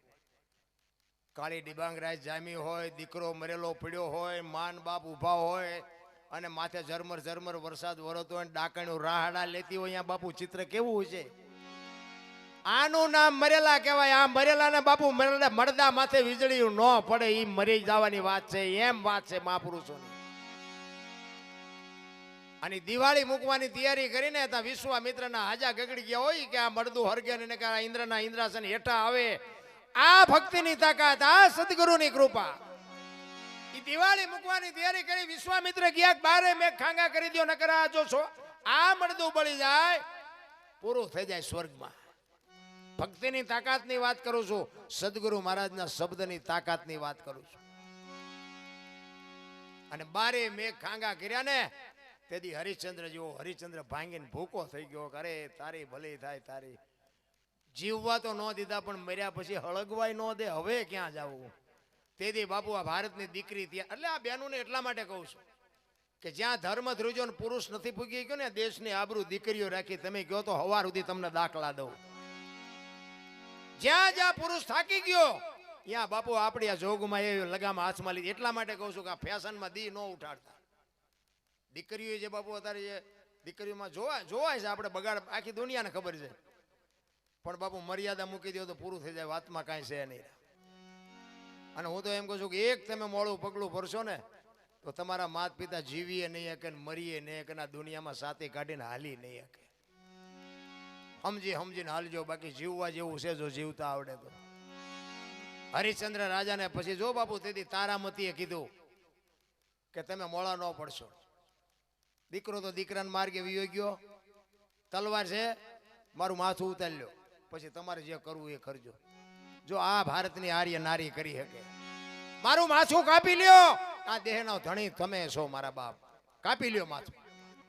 Speaker 1: કાળી ડિબાંગ રાત જામી હોય, દીકરો મરેલો પડ્યો હોય, માન બાપ ઉભા હોય અને માથે ઝરમર ઝરમર વરસાદ વરસતો હોય, ડાકણું રાહડા લેતી હોય, અહીંયા બાપુ ચિત્ર કેવું છે. આનું નામ મરેલા કહેવાય. આ મરેલાને બાપુ મળદા માથે વીજળી ન પડે એ મરી જવાની વાત છે. એમ વાત છે મહાપુરુષોની. અને દિવાળી મૂકવાની તૈયારી કરીને ત્યાં વિશ્વામિત્રના હાજા ગગડી ગયા હોય કે આ મળદું હરગે ને કે ઇન્દ્રના ઇન્દ્રાસન હેઠા આવે. આ ભક્તિની તાકાત, આ સદગુરુની કૃપા. એ દિવાળી મૂકવાની તૈયારી કરી વિશ્વામિત્ર ગયા, બારે મેઘ ખાંગા કરી દો, નકર આ જો છો આ મળદું બળી જાય પૂરું થઈ જાય સ્વર્ગમાં. ભક્તિની તાકાતની વાત કરું છું, સદગુરુ મહારાજના શબ્દની તાકાતની વાત કરું છું. અને બારે મેઘ ખાંગા કર્યા ને તેથી હરિશ્ચંદ્ર જેવો હરિશ્ચંદ્ર ભાંગીને ભૂકો થઈ ગયો. અરે તારી ભલી થાય, તારી જીવવા તો ન દીધા પણ મર્યા પછી હળગવાય ન દે, હવે ક્યાં જવું. તેથી બાપુ આ ભારતની દીકરી ત્યાં, એટલે આ બહેનોને એટલા માટે કહું છું કે જ્યાં ધર્મ ધ્રુજો ને પુરુષ નથી ફૂગી ગયો ને, દેશની આબરૂ દીકરીઓ રાખી. તમે કહો તો હવાર સુધી તમને દાખલા દઉં. જ્યાં જ્યાં પુરુષ થાકી ગયો ત્યાં બાપુ આપણી આ જોગમાં એ લગામાં હાથમાં લીધી. એટલા માટે કહું છું કે આ ફેશનમાં દી ન ઉઠાડતા. દીકરીઓ જે બાપુ અત્યારે જે દીકરીઓમાં જોવાય છે, આપણે બગાડ આખી દુનિયાને ખબર છે, પણ બાપુ મર્યાદા મૂકી દો તો પૂરું થઈ જાય, વાતમાં કાંઈ છે નહીં. અને હું તો એમ કહું છું કે એક તમે મોડું પગલું ભરશો ને તો તમારા માત પિતા જીવીએ નહીં શકે, મરીએ નહીં શકે, આ દુનિયામાં સાથે કાઢીને હાલી નહીં શકે. સમજીને હાલજો, બાકી જીવવા જેવું છે જો જીવતા આવડે તો. હરિશ્ચંદ્ર રાજાને પછી જો બાપુ તેથી તારામતીએ કીધું કે તમે મોડા ન પડશો. દીકરો તો દીકરાને માર્ગે વિયો ગયો, તલવાર છે, મારું માથું ઉતારી લ્યો, પછી તમારે જે કરવું એ કરજો. જો આ ભારતની આર્ય નારી કરી શકે, મારું માથું કાપી લ્યો, આ દેહનો ધણી તમે છો મારા બાપ, કાપી લ્યો માથું.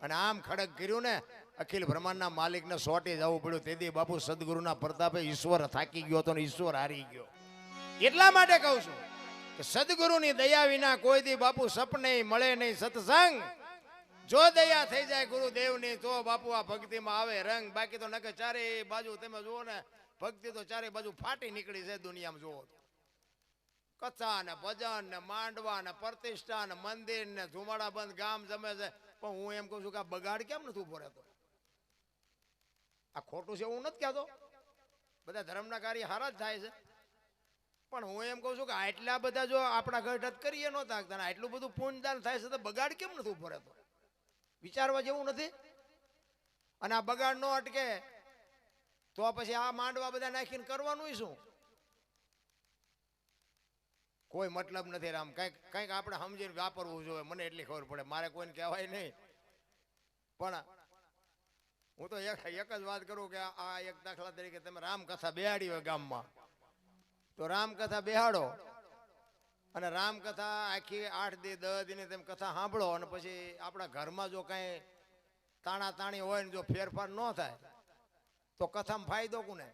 Speaker 1: અને આમ ખડક કર્યું ને અખિલ બ્રહ્માંડના માલિકને સોટી જવું પડ્યું. તેથી બાપુ સદગુરુના પ્રતાપે ઈશ્વર થાકી ગયો હતો ને ઈશ્વર હારી ગયો. એટલા માટે કહું છું કે સદગુરુની દયા વિના કોઈ દી બાપુ સપને મળે નહીં સત્સંગ. જો દયા થઈ જાય ગુરુદેવની તો બાપુ આ ભક્તિમાં આવે રંગ. બાકી તો નકે ચારે બાજુ તમે જુઓ ને, ભક્તિ તો ચારે બાજુ ફાટી નીકળી છે દુનિયામાં. જુઓ કથા ને ભજન ને માંડવા ને પ્રતિષ્ઠા ને મંદિર ને ધુમાડા બંધ ગામ જમે છે. પણ હું એમ કહું છું કે આ બગાડ કેમ નથી ઉભો રહેતો? આ ખોટું છે એવું નથી કહેતો, બધા ધર્મના કાર્ય હારા જ થાય છે. પણ હું એમ કહું છું કે આટલા બધા જો આપણા ઘટ કરીએ ન તાકતા, આટલું બધું પુણ્યદાન થાય છે તો બગાડ કેમ નથી ઉભો રહેતો? વિચારવા જેવું નથી. અને આ બગાડ નો અટકે તો પછી આ માંડવા બધા નાખીને કરવાનું શું? કોઈ મતલબ નથી રામ. કઈક આપણે સમજીને વાપરવું જોઈએ. મને એટલી ખબર પડે, મારે કોઈને કહેવાય નહીં. પણ હું તો એક જ વાત કરું કે આ એક દાખલા તરીકે તમે રામકથા બેહાડી હોય ગામમાં, તો રામકથા બેહાડો અને રામકથા આખી 8 દી 10 દિને તેમ કથા સાંભળો અને પછી આપણા ઘરમાં જો કાંઈ તાણા તાણી હોય ને જો ફેરફાર ન થાય તો કથામાં ફાયદો કોને?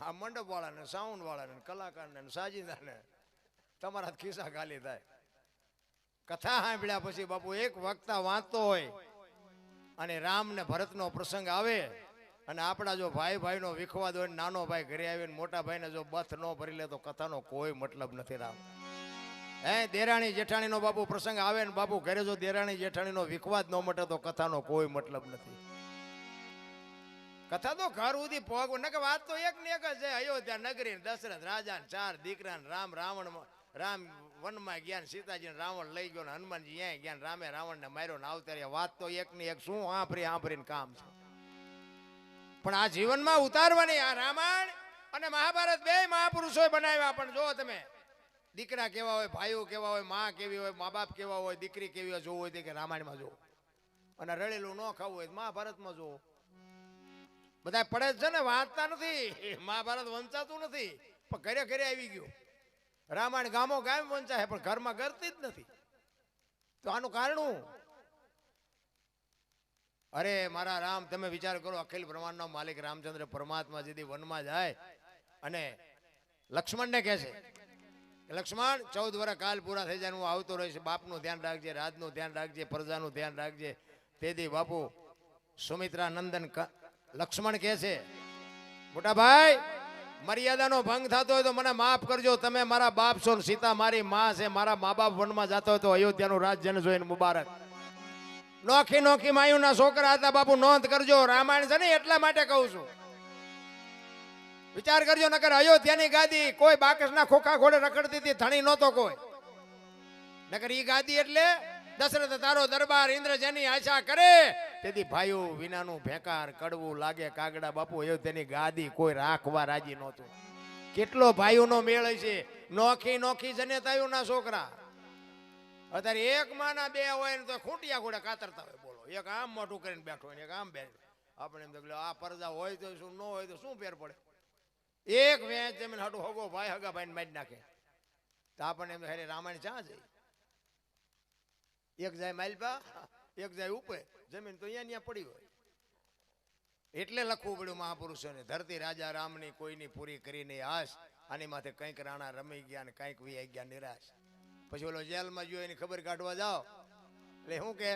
Speaker 1: આ મંડપ વાળાને, સાઉન્ડ વાળાને, કલાકારને, સાજીદારને તમારા ખિસ્સા ખાલી થાય. કથા સાંભળ્યા પછી બાપુ એક વક્તા વાંચતો હોય અને રામ ને ભરતનો પ્રસંગ આવે અને આપણા જો ભાઈ ભાઈનો વિખવાદ હોય, નાનો ભાઈ ઘરે આવીને મોટા ભાઈને જો બથ ન ભરી લે તો કથાનો કોઈ મતલબ નથી. રામ દેરાણી જેઠાણીનો બાપુ પ્રસંગ આવે ને બાપુ ઘરે જો દેરાણી જેઠાણીનો વિખવાદ ન મટે તો કથાનો કોઈ મતલબ નથી. કથા તો ઘર સુધી પગ ન કે વાત તો એક ને એક જ છે. અયોધ્યા નગરી, દશરથ રાજા, 4 દીકરા, રામ વનમાં ગયા, સીતાજી રાવણ લઈ ગયો, હનુમાનજી અહીંયા ગયા, રામે રાવણ ને માર્યો ને આવતા. વાત તો એક ની એક, શું આંભરીને કામ છે. પણ આ જીવનમાં ઉતારવાની આ રામાયણ અને મહાભારત બે મહાપુરુષોએ બનાવ્યા. પણ જો તમે દીકરા કેવા હોય, ભાઈઓ કેવા હોય, માં કેવી હોય, મા બાપ કેવા હોય, દીકરી કેવી હોય, જોવું હોય કે રામાયણમાં જો. અને રળેલું ન ખાવું હોય મહાભારતમાં જો. બધા પડે છે ને, વાંચતા નથી. મહાભારત વંચાતું નથી પણ ઘરે ઘરે આવી ગયું. રામાયણ ગામો ગામ વંચાય પણ ઘરમાં ગરતી જ નથી. તો આનું કારણ, અરે મારા રામ, તમે વિચાર કરો, અખિલ બ્રહ્માંડનો માલિક રામચંદ્ર પરમાત્મા જેથી વનમાં જાય અને લક્ષ્મણને કહે છે, લક્ષ્મણ 14 વર્ષ કાલ પૂરા થઈ જાય, હું આવતો રહીશ, બાપનું ધ્યાન રાખજે, રાજનું ધ્યાન રાખજે, પ્રજાનું ધ્યાન રાખજે. તેથી બાપુ સુમિત્રા નંદન લક્ષ્મણ કહે છે, મોટા ભાઈ મર્યાદાનો ભંગ થતો હોય તો મને માફ કરજો. તમે મારા બાપ છો, સીતા મારી માં છે, મારા મા બાપ વનમાં જતો હોય તો અયોધ્યાનું રાજ્ય જોઈને મુબારક. નોખી નોખી માયુના છોકરા હતા બાપુ, નોંધ કરજો. રામાયણ છે ને એટલા માટે કહું છું, વિચાર કરજો. નકર અયોધ્યાની ગાદી કોઈ બાકસના ખોખા ઘોડે રખડતી હતી, ધણી નહોતો કોઈ. નકર ઈ ગાદી એટલે દશરથ તારો દરબાર, ઇન્દ્ર જેની આશા કરે. તેથી ભાઈઓ વિનાનું ભેકાર કડવું લાગે કાગડા. બાપુ અયોધ્યાની ગાદી કોઈ રાખવા રાજી નહોતું. કેટલો ભાઈઓનો મેળ છે. નોખી નોખી જનેતાઓના છોકરા. અત્યારે એક માના બે હોય ને તો ખૂંટિયા ઘોડે કાતરતા હોય. બોલો, એક આમ મોટું કરીને બેઠો હોય, એક આમ બેઠો. આપણે એમ તો આ પરદા હોય તો શું, ન હોય તો શું ફેર પડે. એક વેચ જમીન હાટું હગો ભાઈ હગા ભાઈને મારી નાખે તો આપણને એમ થાય રામાયણ ક્યાં જાય. એક જાય માલપા, એક જાય ઉપર, જમીન તો અહીંયા પડી હોય. એટલે લખવું પડ્યું મહાપુરુષોને, ધરતી રાજા રામની કોઈની પૂરી કરીને આશ. આની માથે કંઈક રાણા રમી ગયા ને કંઈક વી ગયા નિરાશ. પછી ઓલો જેલમાં જોયો એની ખબર કાઢવા જાઓ એટલે શું કે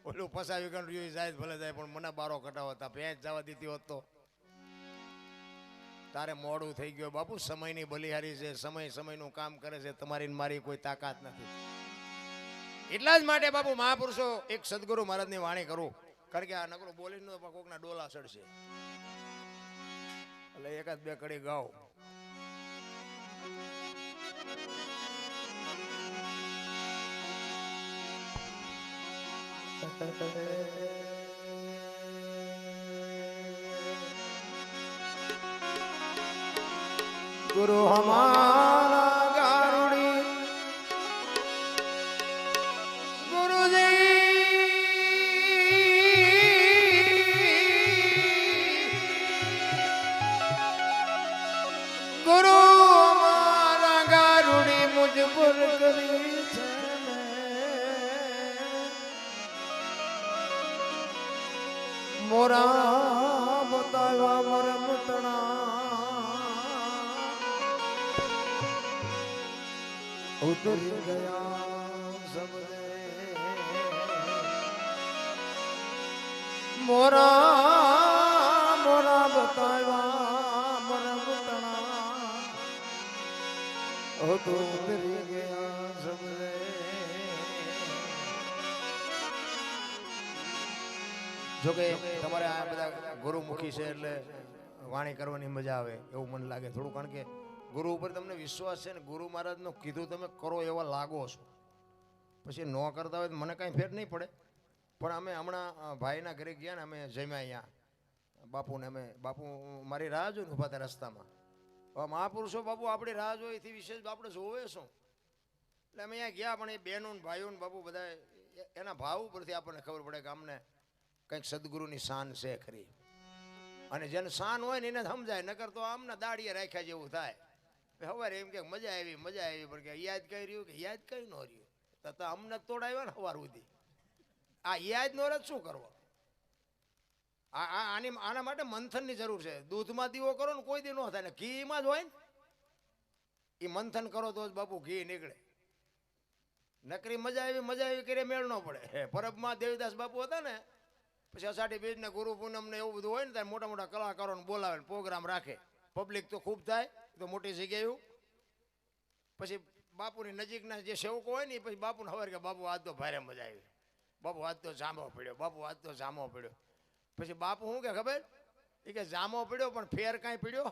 Speaker 1: ઓલું ફસાવી ગણ રહ્યું જાય ભલે જાય પણ મને બારો કટાવો હતા, ભેંસ જવા દીધી હોત તો. તારે મોડું થઈ ગયું બાપુ. સમયની બલિહારી છે, સમય સમયનું કામ કરે છે, તમારી મારી કોઈ તાકાત નથી. એટલા જ માટે બાપુ મહાપુરુષો એક સદગુરુ મહારાજની વાણી કરું, કારણ કે આ નકરું બોલીને કોકના ડોલા ચડશે એટલે એકાદ બે કડી ગાઓ. गुरु हमारा गारुड़ी गुरु जी गुरु हमारा गारुड़ी मुझ पर करी मोरा बतावा मरम तना उतर गया सबरे मोरा मोरा बतावा मरम तना उतर गया सबरे. જોકે તમારે આ બધા ગુરુમુખી છે એટલે વાણી કરવાની મજા આવે એવું મને લાગે થોડું, કારણ કે ગુરુ ઉપર તમને વિશ્વાસ છે ને, ગુરુ મહારાજનું કીધું તમે કરો એવા લાગો છો. પછી ન કરતા હોય તો મને કાંઈ ફેર નહીં પડે. પણ અમે હમણાં ભાઈના ઘરે ગયા ને, અમે જમ્યા અહીંયા બાપુને, અમે બાપુ મારી રાહ જોઈને ઊભા હતા રસ્તામાં. હવે મહાપુરુષો બાપુ આપણી રાહ જોઈ એથી વિશેષ આપણે જોવે શું. એટલે અમે અહીંયા ગયા પણ એ બહેનો ને ભાઈઓ ને બાપુ બધા એના ભાવ ઉપરથી આપણને ખબર પડે કે અમને કંઈક સદગુરુની શાન છે ખરી. અને જેને શાન હોય ને એને સમજાય, નકર તો આમને દાડીએ રાખ્યા જેવું થાય. સવારે એમ કે મજા આવી પણ કે યાદ કઈ રહ્યું કે યાદ કઈ ન રહ્યું. તો અમને તોડાવ્યા ને સવાર સુધી આ યાદ નો રદ શું કરવો. આના માટે મંથનની જરૂર છે. દૂધમાં દીવો કરો ને કોઈ દી ન થાય ને ઘીમાં જ હોય ને એ મંથન કરો તો જ બાપુ ઘી નીકળે. નકરી મજા આવી કરે મેળ ન પડે. પરબમાં દેવીદાસ બાપુ હતા ને પછી અષાઢી બીજ ને ગુરુ પૂનમ ને એવું બધું હોય ને ત્યારે મોટા મોટા કલાકારોને બોલાવે પ્રોગ્રામ રાખે. પબ્લિક તો ખૂબ થાય તો મોટી જગ્યાએ. પછી બાપુની નજીકના જે સેવકો હોય ને પછી બાપુને ખબર કે બાપુ આજ તો ભારે મજા આવી, બાપુ આજ તો જામો પડ્યો, બાપુ આજ તો જામો પડ્યો. પછી બાપુ શું કે ખબર એ કે જામો પડ્યો પણ ફેર કાંઈ પડ્યો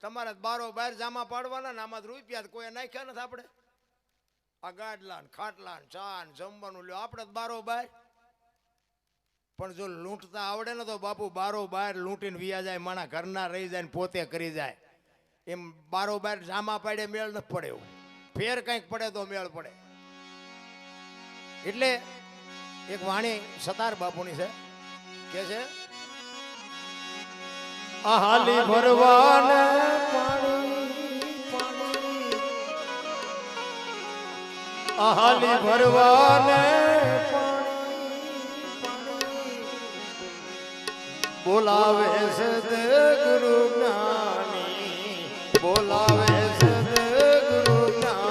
Speaker 1: તમારે બારો બાર જામા પાડવાના ને આમાં રૂપિયા કોઈ નાખ્યા નથી. આપણે આ ગાડલા ને ખાટલા ને ચા ને જમવાનું લ્યો આપણે બારો બાર. પણ જો લૂંટતા આવડે ને તો બાપુ બારો બાર લૂંટીને વિયા જાય, માણા ઘરના રહી જાય ને પોતે કરી જાય. એમ બારો બાર જામા પાડે મેળ નથી પડે. એવું ફેર કંઈક પડે તો મેળ પડે. એટલે એક વાણી સતાર બાપુની છે કે છે આહાલી ભરવાને આહાલી ભરવાને બોલાવે છે ગુરુ જ્ઞાની, બોલાવે છે ગુરુ જ્ઞાની.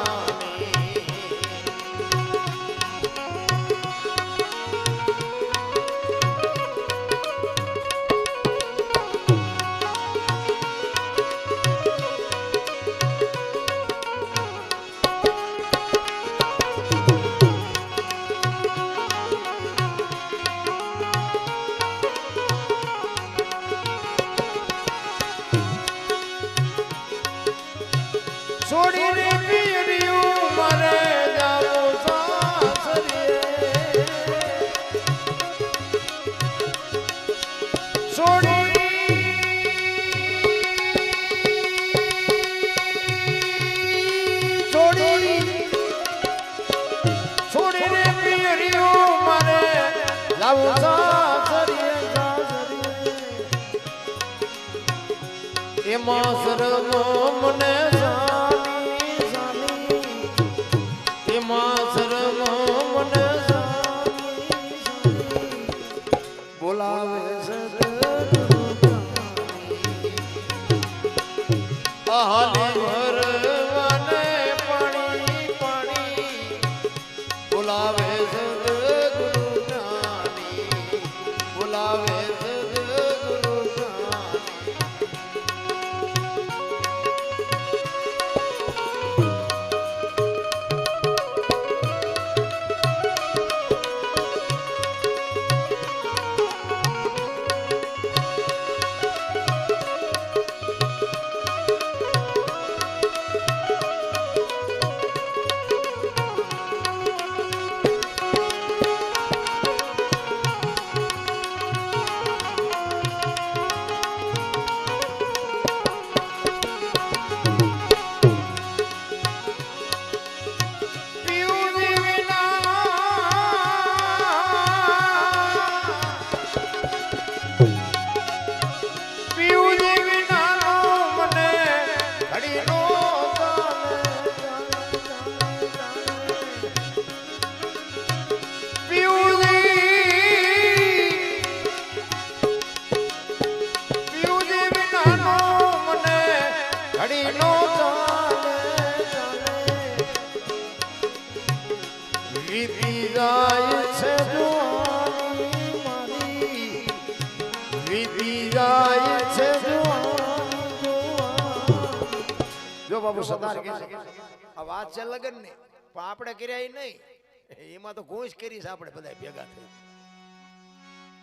Speaker 1: છોડીને પીર્યું મારે જાવું સાસરીએ, છોડીને પીર્યું મારે જાવું સાસરીએ. એમાં શરમ મને બોલાવે છે આહાલી ભરવાને પાણી પાણી બોલાવે છે ગુરુ જ્ઞાની, બોલાવે છે ગુરુ જ્ઞાની. જો બાબુ સદાર કે આ વાત છે લગન ની પણ આપણે કર્યા નહીં, એમાં તો ઘોષ કરી છે આપણે બધા ભેગા થઈ.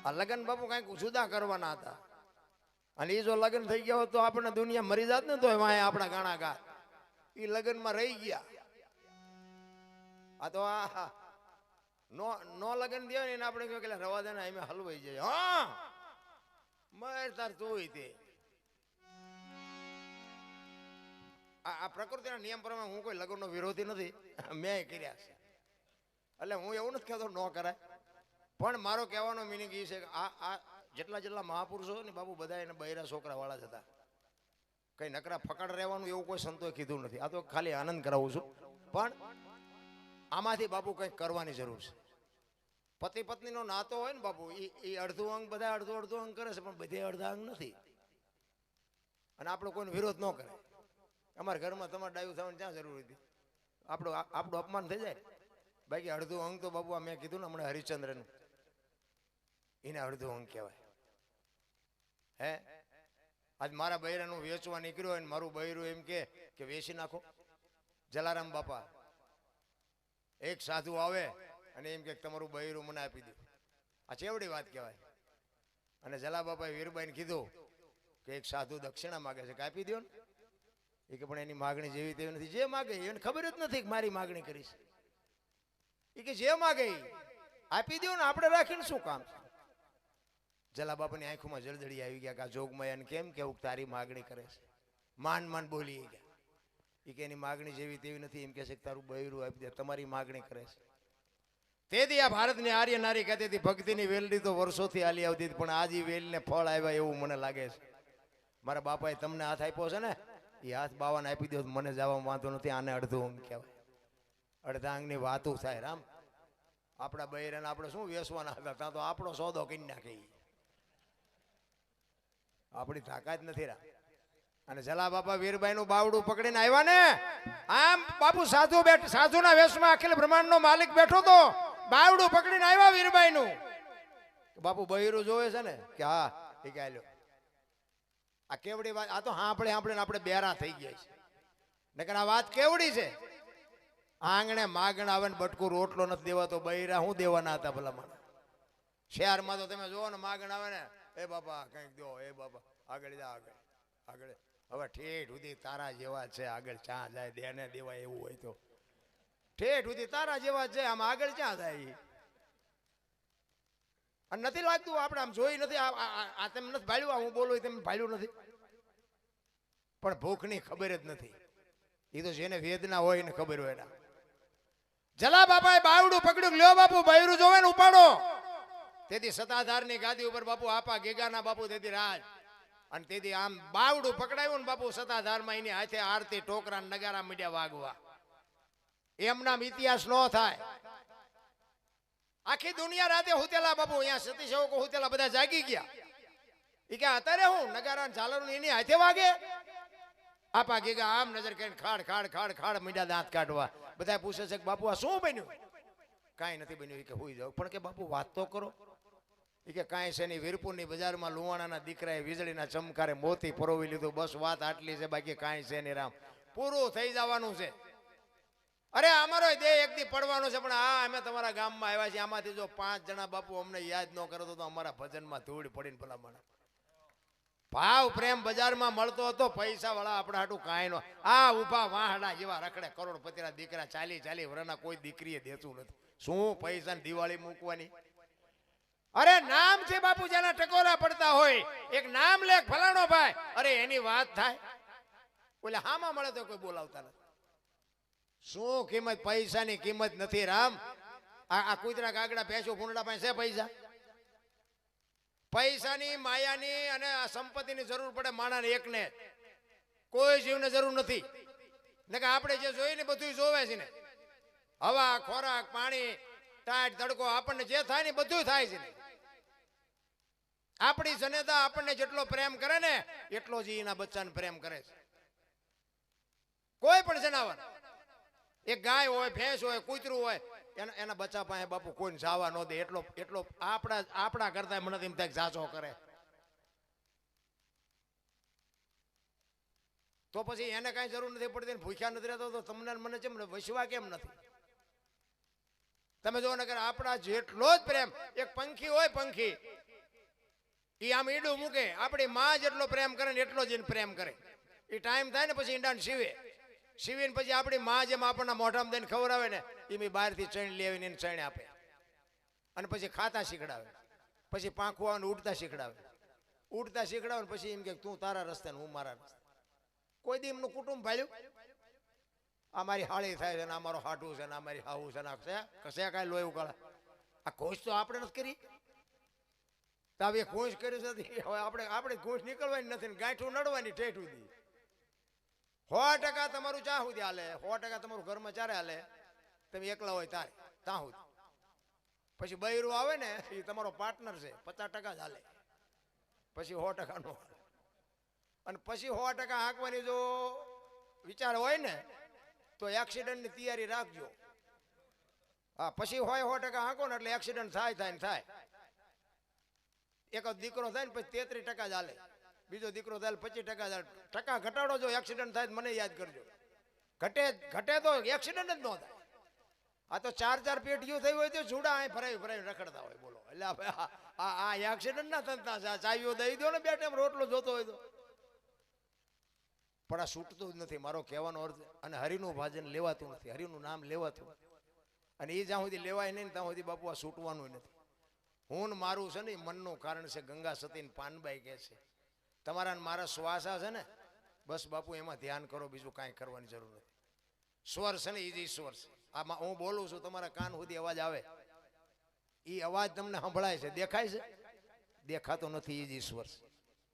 Speaker 1: આ લગન બાપુ કઈક જુદા કરવાના હતા અને એ જો લગન થઈ ગયા હોત તો આપણે દુનિયા મરી જાત ને તો એમાં આપણા ગાણા ગા એ લગનમાં રહી ગયા. આ તો આ નો લગન દે ને આપણે કહ્યું કે રવા દે ને એમ હલવાઈ જાય. હા મર તાર તું તે આ પ્રકૃતિના નિયમ પ્રમાણે હું કોઈ લગ્નનો વિરોધી નથી, મેં કર્યા છે. એટલે હું એવું નથી કહેતો ન કરાય, પણ મારો કહેવાનો મિનિંગ એ છે કે આ જેટલા મહાપુરુષો ને બાબુ બધા એને બૈરા છોકરા વાળા જ હતા. કઈ નકરા ફકડ રહેવાનું એવું કોઈ સંતોએ કીધું નથી. આ તો ખાલી આનંદ કરાવું છું, પણ આમાંથી બાપુ કંઈક કરવાની જરૂર છે. પતિ પત્નીનો નાતો હોય ને બાપુ, એ અડધું અંગ બધા અડધું અંગ કરે છે, પણ બધે અડધા અંગ નથી. અને આપણો કોઈનો વિરોધ ન કરે. અમારા ઘરમાં તમારે ડાયું થવાની ક્યાં જરૂર હતી? આપણું અપમાન થઈ જાય. બાકી અડધું અંગ તો બાપુ મેં કીધું ને હમણાં હરિશ્ચંદ્રનું, એને અડધું અંગ કહેવાય. હે આજ મારા બૈરાનું વેચવા નીકળ્યો હોય ને મારું બૈરું એમ કે વેચી નાખો. જલારામ બાપા એક સાધુ આવે અને એમ કે તમારું બૈરું મને આપી દો. આ ચેવડી વાત કહેવાય. અને જલા બાપાએ વીરબાઈને કીધું કે એક સાધુ દક્ષિણા માગે છે, કે આપી દો ને. એ કે પણ એની માગણી જેવી તેવી નથી. જે માગે એને ખબર જ નથી કે મારી માગણી કરીશ. એ કે જે માગે આપી દો ને, આપણે રાખીને શું કામ? જલા બાપાની આંખોમાં જળજળી આવી ગયા કે આ જોગમાયાને કેમ કેવું તારી માગણી કરે છે. માન બોલી ગયા. એ કે એની માગણી જેવી તેવી નથી, એમ કે છે કે તારું બૈરું આપી દે, તમારી માગણી કરે છે. તેથી આ ભારતની આર્ય નારી કહેતી હતી ભક્તિની વેલડી તો વર્ષોથી હાલી આવતી હતી, પણ આજ વેલને ફળ આવ્યા એવું મને લાગે છે. મારા બાપાએ તમને હાથ આપ્યો છે ને, એ હાથ બાવાને આપી દો, મને જવામાં વાંધો નથી. આને અડધું અંગ કહેવાય. અડધા અંગની વાતું થાય. રામ આપણા બૈરાને આપણે શું વેસવાના હતા? ત્યાં તો આપણો સોદો કરી નાખી. આપણી તાકાત નથી. રા અને જલા બાપા વીરબાઈ નું બાવડું પકડીને આવ્યા ને, આમ બાપુ સાધુના વેશમાં અખિલ બ્રહ્માંડ નો માલિક બેઠો તો બાવડું પકડીને આવ્યા વીરબાઈ નું. બાપુ બૈરું જોવે છે ને કે હા એ કાલ્યો આ કેવડી વાત. આ તો સાંભળીને આપણે બેરા થઈ ગયા છે. નકર આ વાત કેવડી છે. આંગણે માગણ આવે ને બટકું રોટલો નથી દેવાતો, બૈરા હું દેવાના હતા ભલા મને. શહેરમાં તો તમે જોવો ને માગણ આવે ને, એ બાપા કંઈક દો, એ બાપા આગળ જા, આગળ હવે ઠેઠ સુધી તારા જેવા છે, આગળ ચા જાય દેને દેવાય એવું હોય તો ઠેઠ સુધી તારા જેવા છે, આમ આગળ ક્યાં જાય? અને નથી લાગતું આપણે આમ જોઈ નથી. આ તેમ નથી ભાળ્યું, હું બોલું તેમ ભાળ્યું નથી, પણ ભૂખની ખબર જ નથી. એ તો જેને વેદના હોય ને ખબર હોય. એના જલા બાપાએ બાવડું પકડ્યું, લ્યો બાપુ બૈરું જોવે ને ઉપાડો. તેથી સતાધારની ગાદી ઉપર બાપુ આપા ગેગાના બાપુ તેથી રાજ. અને તેથી આમ બાવડું પકડાયું ને બાપુ સતાધારમાં એની હાથે આરતી ટોકરા નગારા મીડિયા વાગવા. એમના ઇતિહાસ નો થાય. આખી દુનિયા રાતે હુતેલા બાપુ, અહીંયા સતી સેવકો હુતેલા બધા જાગી ગયા. એ કે અત્યારે હું નગારા ઝાલર એની હાથે વાગે. આપા ગેગા આમ નજર કરીને ખાડ ખાડ ખાડ ખાડ મીડિયા દાંત કાઢવા. બધા પૂછે છે કે બાપુ આ શું બન્યું? કાંઈ નથી બન્યું. કે હોઈ જાવ. પણ કે બાપુ વાત તો કરો. એ કે કાંઈ છે નહીં, વીરપુરની બજારમાં લુવાણાના દીકરાએ વીજળીના ચમકારે મોતી પરોવી લીધું, બસ વાત આટલી છે, બાકી કાંઈ છે નહીં. રામ પૂરું થઈ જવાનું છે. અરે અમારો દેહ એક દી પડવાનો છે, પણ હા અમે તમારા ગામમાં આવ્યા છીએ. આમાંથી જો 5 જણા બાપુ અમને યાદ ન કરો તો અમારા ભજનમાં ધૂળ પડીને ભલામણ. ભાવ પ્રેમ બજારમાં મળતો હતો, પૈસા વાળા આપણા હાટું કાંઈ નો. આ ઉભા વાહડા જેવા રખડે કરોડપતિના દીકરા 40 વર્ષના કોઈ દીકરીએ દેતું નથી. શું પૈસા ને દિવાળી મૂકવાની? અરે નામ છે બાપુ, જેના ટકોરા પડતા હોય, એક નામ લે ફલાણો ભાઈ, અરે એની વાત થાય. બોલે હામાં મળે તો કોઈ બોલાવતા નથી. શું કિંમત? પૈસાની કિંમત નથી. રામ આ કૂતરા કાગડા ભેંસો ભૂંડા પાસે છે પૈસા? પૈસાની માયાની અને સંપત્તિની જરૂર પડે માણસને એકને, કોઈ જીવને જરૂર નથી. ને કે આપણે જે જોઈએ ને બધું જોવે છે ને, હવા ખોરાક પાણી ટાટ તડકો આપણને જે થાય ને બધું થાય છે ને. આપણી જનેતા આપણને જેટલો પ્રેમ કરે ને એટલો જ એના બચ્ચાને પ્રેમ કરે છે. કોઈ પણ જનાવર, એક ગાય હોય, ભેંસ હોય, કૂતરું હોય, એના બચ્ચા પાસે બાપુ કોઈને જવા ન દે. એટલો આપણા કરતા મને એમ થાય ઝાઝો કરે. તો પછી એને કઈ જરૂર નથી પડતી, ભૂખ્યા નથી રહેતો તો તમને મને કેમ વસવા કેમ નથી? તમે જો ને કે આપણા જેટલો જ પ્રેમ, એક પંખી હોય, પંખી એ આમ ઈડું મૂકે, આપણી માં જેટલો પ્રેમ કરે ને એટલો જ એને પ્રેમ કરે. એ ટાઈમ થાય ને પછી ઈંડાને સીવીને પછી આપણી માં જેમ આપણને મોઢામાં દઈને ખવડાવે ને એમ બહારથી ચણ લઈ આવીને એને ચણ આપે. અને પછી ખાતા શીખડાવે, પછી પાંખું આવે ઉડતા શીખડાવે ને પછી એમ કે તું તારા રસ્તે ને હું મારા રસ્તે. કોઈ દી એમનું કુટુંબ ભાળ્યું? આ મારી હાળી થાય છે ને, આ મારો હાટું છે ને, આ મારી હાવું છે ને, કશે કાંઈ લોહી ઉકાળે. આ ખુશ તો આપણે નથી કરી. તો હવે ખુશ કર્યું છે, હવે આપણે ખુશ નીકળવાની નથી ને ગાંઠું નડવાની ઠેઠ સુધી. 100% તમારું ચા સુધી હાલે, 100% તમારું ઘરમાં ચારે હાલે. તમે એકલા હોય તારે ત્યાં સુધી. પછી બૈરું આવે ને એ તમારો પાર્ટનર છે, 50% જ હાલે, પછી 100% નો હાલે. અને પછી 100% હાંકવાની જો વિચાર હોય ને તો એક્સિડન્ટની તૈયારી રાખજો. હા, પછી હોય 100% હાંકો ને એટલે એક્સિડન્ટ થાય ને થાય. એક દીકરો થાય ને પછી 33% જ હાલે, બીજો દીકરો થાય 25% હાલે. ટકા ઘટાડો જો એક્સિડન્ટ થાય મને યાદ કરજો. ઘટે તો એક્સિડન્ટ જ ન થાય. આ તો 4 પેટીઓ થઈ હોય તો જુડા અહીં ફરાવી રખડતા હોય. બોલો, એટલે આ એક્સિડન્ટ ના થતા. ચાવીઓ દઈ દો ને 2 ટાઈમ રોટલો જોતો હોય તો. પણ આ છૂટતું જ નથી, મારો કહેવાનો અર્થ. અને હરિનું ભાજન લેવાતું નથી, હરિનું નામ લેવાતું. અને એ જ્યાં સુધી લેવાય નહીં ત્યાં સુધી બાપુ આ છૂટવાનું નથી. હું મારું છે ને મનનું કારણ છે. ગંગા સતી ને પાનબાઈ કહે છે તમારા મારા શ્વાસા છે ને, બસ બાપુ એમાં ધ્યાન કરો, બીજું કાંઈ કરવાની જરૂર નથી. સ્વર છે ને એ જ ઈશ્વર છે. આમાં હું બોલું છું, તમારા કાન સુધી અવાજ આવે, એ અવાજ તમને સંભળાય છે, દેખાય છે? દેખાતો નથી. એ જ ઈશ્વર છે.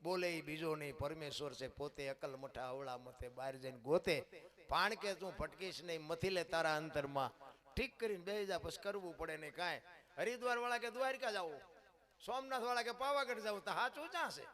Speaker 1: બોલે એ બીજો નહીં, પરમેશ્વર છે પોતે. અકલ મઠા અવળા મથે, બહાર જઈને ગોતે. પાણ કે તું ભટકીશ નહીં, મથી લે તારા અંતરમાં. ઠીક કરીને બેસી જા, પછી કરવું પડે નહીં કાંઈ. હરિદ્વાર વાળા કે દ્વારકા જાવું, સોમનાથ વાળા કે પાવાગઢ જાવું, તો સાચું ક્યાં છે?